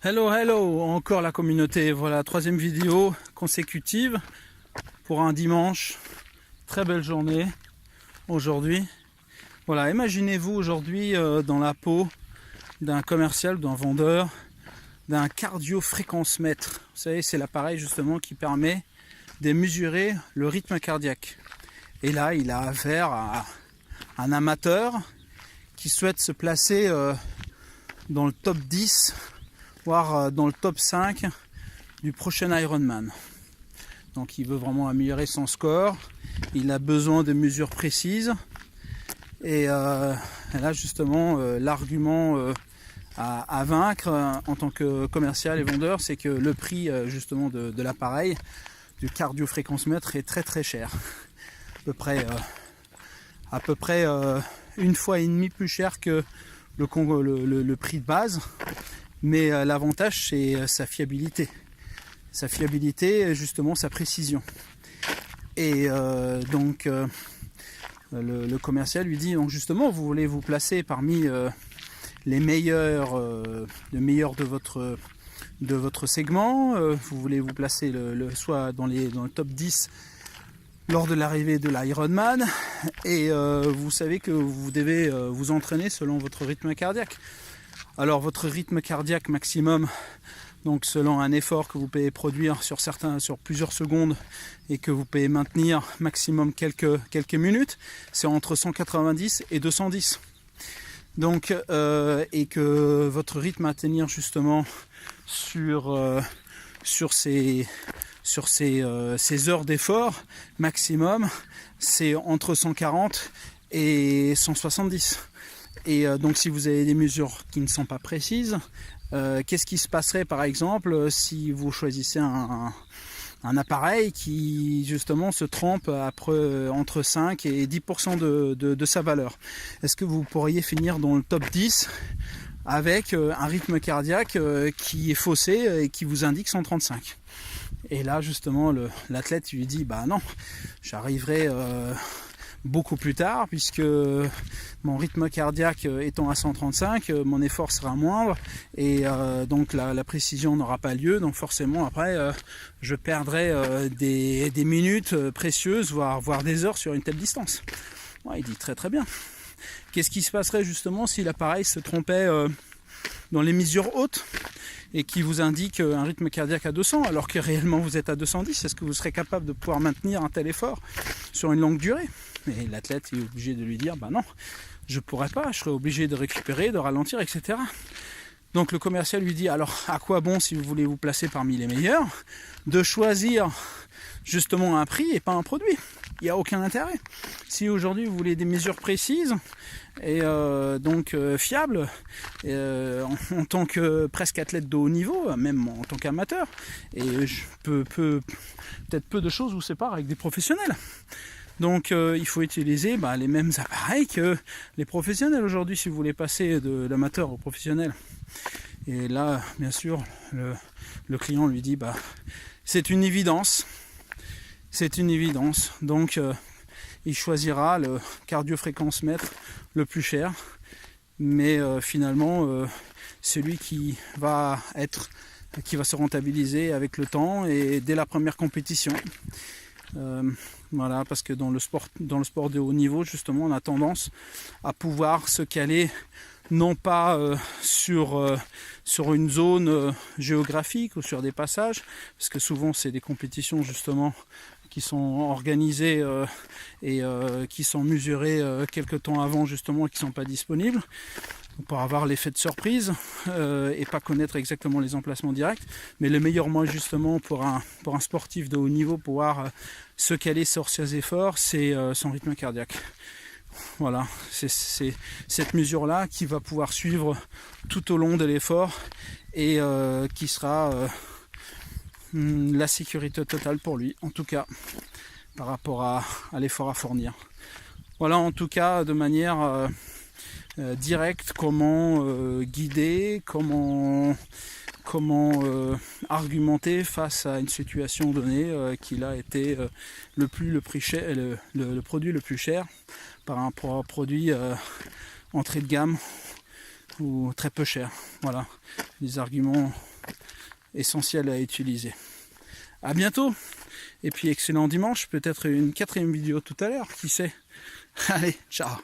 Hello, hello, encore la communauté. Voilà, troisième vidéo consécutive pour un dimanche. Très belle journée aujourd'hui. Voilà, imaginez-vous aujourd'hui dans la peau d'un commercial, d'un vendeur, d'un cardio-fréquence-mètre. Vous savez, c'est l'appareil justement qui permet de mesurer le rythme cardiaque. Et là, il a affaire à un amateur qui souhaite se placer dans le top 10, voire dans le top 5 du prochain Ironman. Donc il veut vraiment améliorer son score, il a besoin de mesures précises, et là justement l'argument à vaincre en tant que commercial et vendeur, c'est que le prix justement de l'appareil, du cardio-fréquence-mètre, est très très cher, à peu près une fois et demie plus cher que le prix de base. Mais l'avantage, c'est sa fiabilité. Sa fiabilité, justement, sa précision. Et donc, le commercial lui dit, donc justement, vous voulez vous placer parmi les meilleurs, de votre segment. Vous voulez vous placer soit dans le top 10 lors de l'arrivée de l'Ironman. Et vous savez que vous devez vous entraîner selon votre rythme cardiaque. Alors votre rythme cardiaque maximum, donc selon un effort que vous pouvez produire sur plusieurs secondes et que vous pouvez maintenir maximum quelques minutes, c'est entre 190 et 210. Donc et que votre rythme à tenir justement sur ces heures d'effort maximum, c'est entre 140 et 170. Et donc si vous avez des mesures qui ne sont pas précises, qu'est-ce qui se passerait par exemple si vous choisissez un appareil qui justement se trompe entre 5 et 10% de sa valeur? Est-ce que vous pourriez finir dans le top 10 avec un rythme cardiaque qui est faussé et qui vous indique 135? Et là justement l'athlète lui dit bah non, j'arriverai beaucoup plus tard, puisque mon rythme cardiaque étant à 135, mon effort sera moindre et donc la précision n'aura pas lieu, donc forcément après je perdrai des minutes précieuses, voire des heures sur une telle distance. Ouais, il dit très bien. Qu'est-ce qui se passerait justement si l'appareil se trompait dans les mesures hautes et qui vous indique un rythme cardiaque à 200 alors que réellement vous êtes à 210? Est-ce que vous serez capable de pouvoir maintenir un tel effort sur une longue durée? Et l'athlète est obligé de lui dire bah non, je pourrais pas, je serais obligé de récupérer, de ralentir, etc. Donc le commercial lui dit alors à quoi bon, si vous voulez vous placer parmi les meilleurs, de choisir justement un prix et pas un produit? Il n'y a aucun intérêt. Si aujourd'hui vous voulez des mesures précises et donc fiables, en tant que presque athlète de haut niveau, même en tant qu'amateur, et peut-être peu de choses vous séparent avec des professionnels. Donc il faut utiliser les mêmes appareils que les professionnels aujourd'hui si vous voulez passer de l'amateur au professionnel. Et là, bien sûr, le client lui dit c'est une évidence. C'est une évidence. Donc il choisira le cardio-fréquence-mètre le plus cher, mais finalement celui qui va se rentabiliser avec le temps et dès la première compétition. Voilà, parce que dans le sport de haut niveau, justement, on a tendance à pouvoir se caler non pas sur une zone géographique ou sur des passages, parce que souvent c'est des compétitions justement qui sont organisées et qui sont mesurées quelques temps avant justement et qui ne sont pas disponibles, pour avoir l'effet de surprise et pas connaître exactement les emplacements directs. Mais le meilleur moyen justement pour un sportif de haut niveau pouvoir se caler sur ses efforts, c'est son rythme cardiaque. Voilà, c'est cette mesure-là qui va pouvoir suivre tout au long de l'effort et qui sera la sécurité totale pour lui, en tout cas par rapport à l'effort à fournir. Voilà, en tout cas de manière directe, comment guider, comment argumenter face à une situation donnée qu'il a été le produit le plus cher par un produit entrée de gamme ou très peu cher. Voilà, des arguments essentiel à utiliser. À bientôt, et puis excellent dimanche, peut-être une 4e vidéo tout à l'heure, qui sait. Allez, ciao.